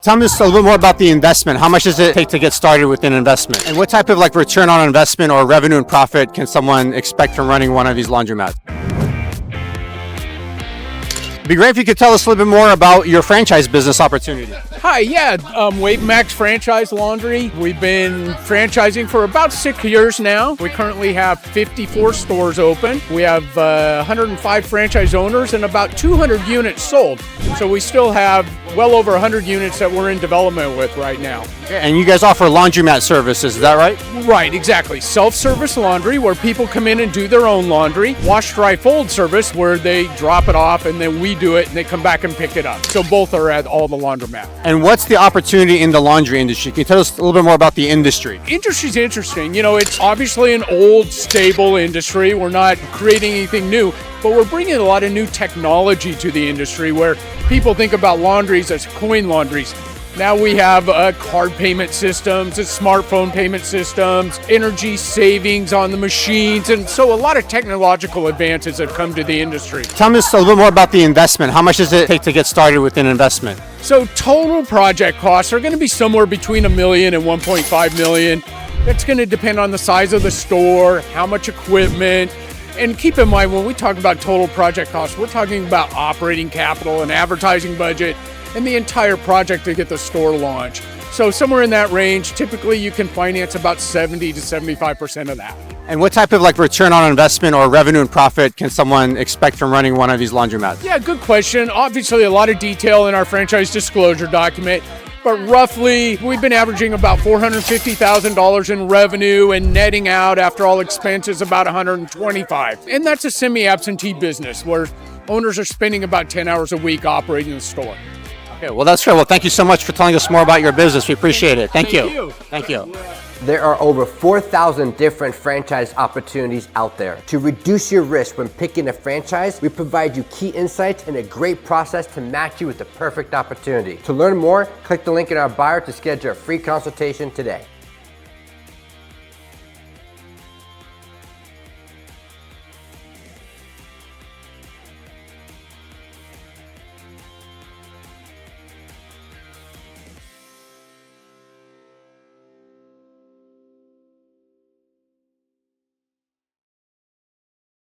Tell me just a little bit more about the investment. How much does it take to get started with an investment? And what type of return on investment or revenue and profit can someone expect from running one of these laundromats? It'd be great if you could tell us a little bit more about your franchise business opportunity. Hi, WaveMAX Franchise Laundry. We've been franchising for about 6 years now. We currently have 54 stores open. We have 105 franchise owners and about 200 units sold. So we still have well over 100 units that we're in development with right now. And you guys offer laundromat services, is that right? Right, exactly. Self-service laundry where people come in and do their own laundry. Wash, dry, fold service where they drop it off and then we do it and they come back and pick it up. So both are at all the laundromats. And what's the opportunity in the laundry industry? Can you tell us a little bit more about the industry? Industry's interesting. It's obviously an old, stable industry. We're not creating anything new, but we're bringing a lot of new technology to the industry where people think about laundries as coin laundries. Now we have card payment systems, smartphone payment systems, energy savings on the machines, and so a lot of technological advances have come to the industry. Tell me just a little bit more about the investment. How much does it take to get started with an investment? So total project costs are going to be somewhere between $1 million and $1.5 million. That's going to depend on the size of the store, how much equipment. And keep in mind, when we talk about total project costs, we're talking about operating capital and advertising budget and the entire project to get the store launched. So somewhere in that range, typically you can finance about 70 to 75% of that. And what type of return on investment or revenue and profit can someone expect from running one of these laundromats? Yeah, good question. Obviously a lot of detail in our franchise disclosure document, but roughly we've been averaging about $450,000 in revenue and netting out after all expenses about $125,000. And that's a semi-absentee business where owners are spending about 10 hours a week operating the store. Okay, well, that's great. Well, thank you so much for telling us more about your business. We appreciate it. Thank you. Thank you. There are over 4,000 different franchise opportunities out there. To reduce your risk when picking a franchise, we provide you key insights and a great process to match you with the perfect opportunity. To learn more, click the link in our bio to schedule a free consultation today.